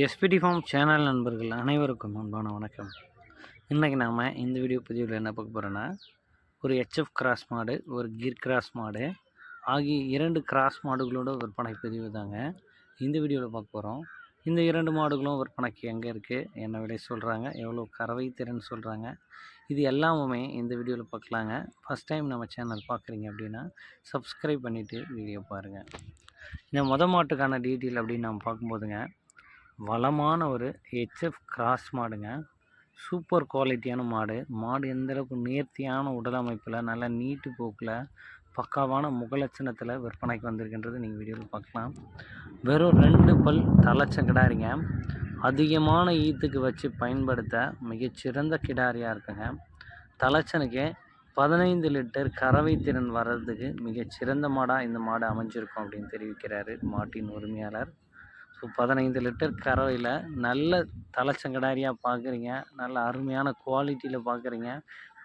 SPD form channel நண்பர்கள் அனைவருக்கும் அன்பான வணக்கம். இன்றைக்கி நாம் இந்த வீடியோ பதிவில் என்ன பார்க்க போகிறோன்னா, ஒரு ஹெச்எஃப் கிராஸ் மாடு, ஒரு கிர் கிராஸ் மாடு ஆகிய 2 கிராஸ் மாடுகளோட விற்பனை பதிவு தாங்க இந்த வீடியோவில் பார்க்க போகிறோம். இந்த 2 மாடுகளும் விற்பனைக்கு எங்கே இருக்குது, என்ன விலை சொல்கிறாங்க, எவ்வளோ கறவை திறன் சொல்கிறாங்க, இது எல்லாமே இந்த வீடியோவில் பார்க்கலாங்க. ஃபஸ்ட் டைம் நம்ம சேனல் பார்க்குறீங்க அப்படின்னா சப்ஸ்கிரைப் பண்ணிவிட்டு வீடியோ பாருங்கள். இந்த மாட்டுக்கான டீட்டெயில் அப்படின்னு நம்ம பார்க்கும்போதுங்க, வளமான ஒரு ஹெச்எஃப் கிராஸ் மாடுங்க. சூப்பர் குவாலிட்டியான மாடு. மாடு எந்தளவுக்கு நேர்த்தியான உடல் அமைப்பில் நல்ல நீட்டு போக்கில் பக்காவான முகலட்சணத்தில் விற்பனைக்கு வந்திருக்கின்றது நீங்கள் வீடியோவில் பார்க்கலாம். வெறும் 2 பல் தலைச்ச கிடாரிங்க. அதிகமான ஈத்துக்கு வச்சு பயன்படுத்த மிகச்சிறந்த கிடாரியாக இருக்குங்க. தலைச்சனுக்கு 15 லிட்டர் கறவை திறன் வர்றதுக்கு மிகச்சிறந்த மாடாக இந்த மாடு அமைஞ்சிருக்கும் அப்படின்னு தெரிவிக்கிறாரு மாட்டின் உரிமையாளர். ஸோ 15 லிட்டர் கறவையில் நல்ல தலைச்சங்கடாரியாக பார்க்குறீங்க, நல்ல அருமையான குவாலிட்டியில் பார்க்குறீங்க,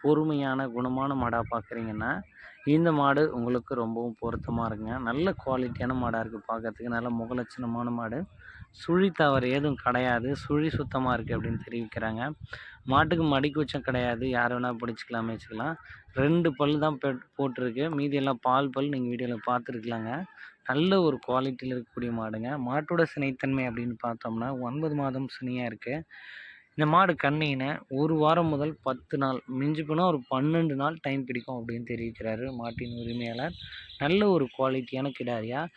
பொறுமையான குணமான மாடாக பார்க்குறீங்கன்னா இந்த மாடு உங்களுக்கு ரொம்பவும் பொருத்தமாக இருக்குங்க. நல்ல குவாலிட்டியான மாடாக இருக்குது பார்க்குறதுக்கு. நல்ல முகலட்சணமான மாடு. சுழி தவறு எதுவும் கிடையாது, சுழி சுத்தமாக இருக்குது அப்படின்னு தெரிவிக்கிறாங்க. மாட்டுக்கு மடிக்கூச்சம் கிடையாது, யார் வேணால் பிடிச்சிக்கலாம் வச்சுக்கலாம். 2 பல் தான் போட்டிருக்கு, மீதி எல்லாம் பால் பல் நீங்கள் வீடியோவில் பார்த்துருக்கலாங்க. நல்ல ஒரு குவாலிட்டியில் இருக்கக்கூடிய மாடுங்க. மாட்டோட சினைத்தன்மை அப்படின்னு பார்த்தோம்னா 9 மாதம் சினையாக இருக்குது. இந்த மாடு கண்ணினை 1 வாரம் முதல் 10 நாள், மிஞ்சி போனால் ஒரு 12 நாள் டைம் பிடிக்கும் அப்படின்னு தெரிவிக்கிறாரு மாட்டின் உரிமையாளர். நல்ல ஒரு குவாலிட்டியான கிடாரியாக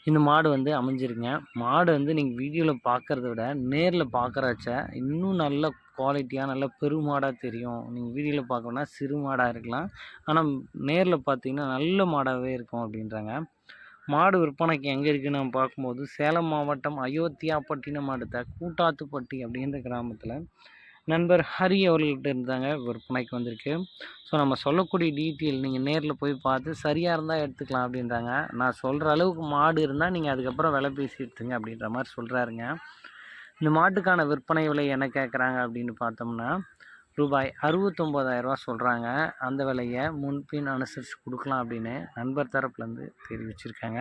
இந்த மாடு அமைஞ்சிருங்க. மாடு நீங்கள் வீடியோவில் பார்க்குறத விட நேரில் பார்க்குறச்ச இன்னும் நல்ல குவாலிட்டியாக நல்ல பெருமாடாக தெரியும். நீங்கள் வீடியோவில் பார்க்கணுன்னா சிறு மாடாக இருக்கலாம், ஆனால் நேரில் பார்த்தீங்கன்னா நல்ல மாடாகவே இருக்கும் அப்படின்றாங்க. மாடு விற்பனைக்கு எங்கே இருக்குன்னு நம்ம பார்க்கும்போது சேலம் மாவட்டம் அயோத்தியாப்பட்டினம் அடுத்த கூட்டாத்துப்பட்டி அப்படின்ற கிராமத்தில் நண்பர் ஹரி அவர்கள்ட்ட இருந்தாங்க விற்பனைக்கு வந்திருக்கு. ஸோ நம்ம சொல்லக்கூடிய டீட்டெயில் நீங்கள் நேரில் போய் பார்த்து சரியாக இருந்தால் எடுத்துக்கலாம் அப்படின்றாங்க. நான் சொல்கிற அளவுக்கு மாடு இருந்தால் நீங்கள் அதுக்கப்புறம் விலை பேசி எடுத்துங்க அப்படின்ற மாதிரி சொல்கிறாருங்க. இந்த மாட்டுக்கான விற்பனை விலை என்ன கேட்குறாங்க அப்படின்னு பார்த்தோம்னா ரூபாய் 69,000 சொல்கிறாங்க. அந்த விலையை முன்பின் அனுசரித்து கொடுக்கலாம் அப்படின்னு நண்பர் தரப்புலேருந்து தெரிவிச்சிருக்காங்க.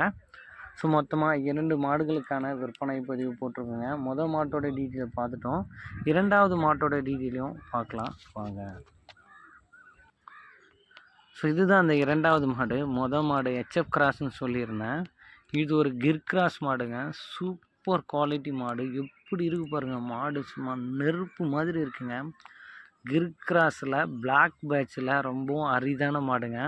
ஸோ மொத்தமாக 2 மாடுகளுக்கான விற்பனை பதிவு போட்டிருக்கோங்க. மொதல் மாட்டோட டீட்டெயில் பார்த்துட்டோம், 2வது மாட்டோட டீட்டெயிலையும் பார்க்கலாம் வாங்க. ஸோ இதுதான் அந்த 2வது மாடு. மொதல் மாடு ஹெச்எஃப் கிராஸ்ன்னு சொல்லியிருந்தேன். இது ஒரு கிர் கிராஸ் மாடுங்க. சூப்பர் குவாலிட்டி மாடு. எப்படி இருக்குது பாருங்கள், மாடு சும்மா நெருப்பு மாதிரி இருக்குங்க. கிர் கிராஸில் பிளாக் பேட்சில் ரொம்பவும் அரிதான மாடுங்க.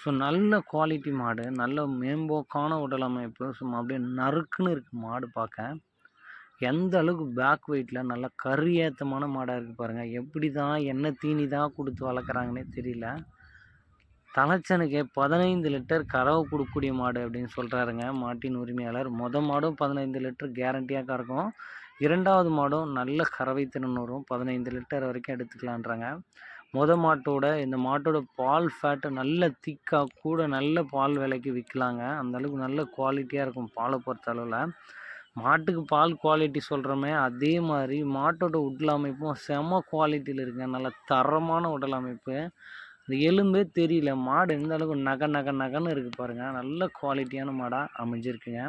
ஸோ நல்ல குவாலிட்டி மாடு, நல்ல மேம்போக்கான உடல் அமைப்பு, சும்மா அப்படியே நறுக்குன்னு இருக்குது மாடு பார்க்க. எந்த அளவுக்கு பேக் வெயிட்டில் நல்ல கறி ஏற்றமான மாடாக இருக்குது பாருங்கள். எப்படி தான் என்ன தீனி தான் கொடுத்து வளர்க்குறாங்கன்னே தெரியல. தலைச்சனுக்கு 15 லிட்டர் கறவை கொடுக்கக்கூடிய மாடு அப்படின்னு சொல்கிறாருங்க மாட்டின் உரிமையாளர். மொதல் மாடும் 15 லிட்டர் கேரண்டியாக கறக்கும், 2வது மாடும் நல்ல கறவை திறன் வரும், 15 லிட்டர் வரைக்கும் எடுத்துக்கலான்றாங்க. மாட்டோட இந்த மாட்டோட பால் ஃபேட்டு நல்ல திக்காக கூட நல்ல பால் விலைக்கு விற்கலாங்க. அந்தளவுக்கு நல்ல குவாலிட்டியாக இருக்கும் பாலை பொறுத்த அளவில். மாட்டுக்கு பால் குவாலிட்டி சொல்கிறோமே அதே மாதிரி மாட்டோட உடல் அமைப்பும் செம குவாலிட்டியில் இருக்குங்க. நல்ல தரமான உடல் அமைப்பு. இந்த எலும்பே தெரியல, மாடு எந்த அளவுக்கு நகன்னு இருக்குது பாருங்கள். நல்ல குவாலிட்டியான மாடாக அமைஞ்சிருக்குங்க.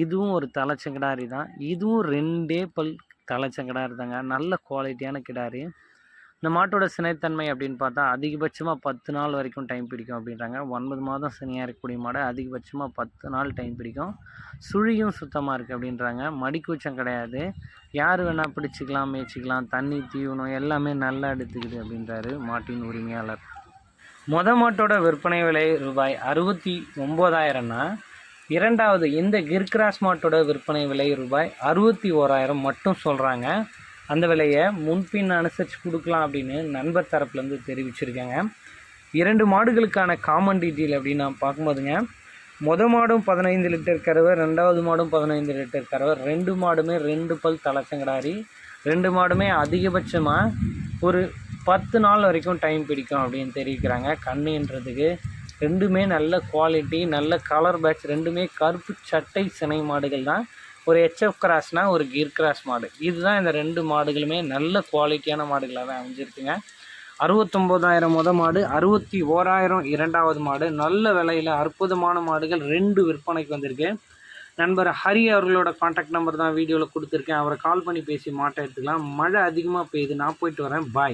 இதுவும் ஒரு தலைச்சங்கிடாரி தான். இதுவும் 2 பல் தலைச்சங்கிடாரி தாங்க. நல்ல குவாலிட்டியான கிடாரி. இந்த மாட்டோட சினைத்தன்மை அப்படின்னு பார்த்தா அதிகபட்சமாக 10 நாள் வரைக்கும் டைம் பிடிக்கும் அப்படின்றாங்க. 9 மாதம் சினையாக இருக்கக்கூடிய மாடு அதிகபட்சமாக 10 நாள் டைம் பிடிக்கும். சுழியும் சுத்தமாக இருக்குது அப்படின்றாங்க. மடிக்கூச்சம் கிடையாது, யார் வேணால் பிடிச்சிக்கலாம், மேய்ச்சிக்கலாம், தண்ணி தீவனம் எல்லாமே நல்லா எடுத்துக்குது அப்படின்றாரு மாட்டின் உரிமையாளர். மாட்டோட விற்பனை விலை ரூபாய் 69,000னா 2வது இந்த கிர் கிராஸ் மாட்டோட விற்பனை விலை ரூபாய் 61,000 மட்டும் சொல்கிறாங்க. அந்த விலையை முன்பின் அனுசரித்து கொடுக்கலாம் அப்படின்னு நண்பர் தரப்புலேருந்து தெரிவிச்சிருக்காங்க. 2 மாடுகளுக்கான காமன் டீட்டெயில் அப்படின்னு நான் பார்க்கும்போதுங்க, மாடும் 15 லிட்டர் கறவை, 2வது மாடும் 15 லிட்டர் கறவை, 2 மாடுமே 2 பல் தலைச்சங்கடாரி. 2 மாடுமே அதிகபட்சமாக ஒரு 10 நாள் வரைக்கும் டைம் பிடிக்கும் அப்படின்னு தெரிவிக்கிறாங்க கண்ணுன்றதுக்கு. 2மே நல்ல குவாலிட்டி, நல்ல கலர் பேட்ச், 2மே கருப்பு சட்டை சினை மாடுகள் தான். ஒரு ஹெச்எஃப் கிராஸ்னால் ஒரு கிர் கிராஸ் மாடு. இதுதான் இந்த 2 மாடுகளுமே நல்ல குவாலிட்டியான மாடுகளாக தான் அமைஞ்சிருக்குங்க. 69,000 மொதல் மாடு, 61,000 2வது மாடு. நல்ல விலையில் அற்புதமான மாடுகள் 2 விற்பனைக்கு வந்திருக்கு. நண்பர் ஹரி அவர்களோட காண்டாக்ட் நம்பர் தான் வீடியோவில் கொடுத்துருக்கேன். அவரை கால் பண்ணி பேசி மாட்டை எடுத்துக்கலாம். மழை அதிகமாக பெய்யுது, நான் போயிட்டு வரேன். பாய்.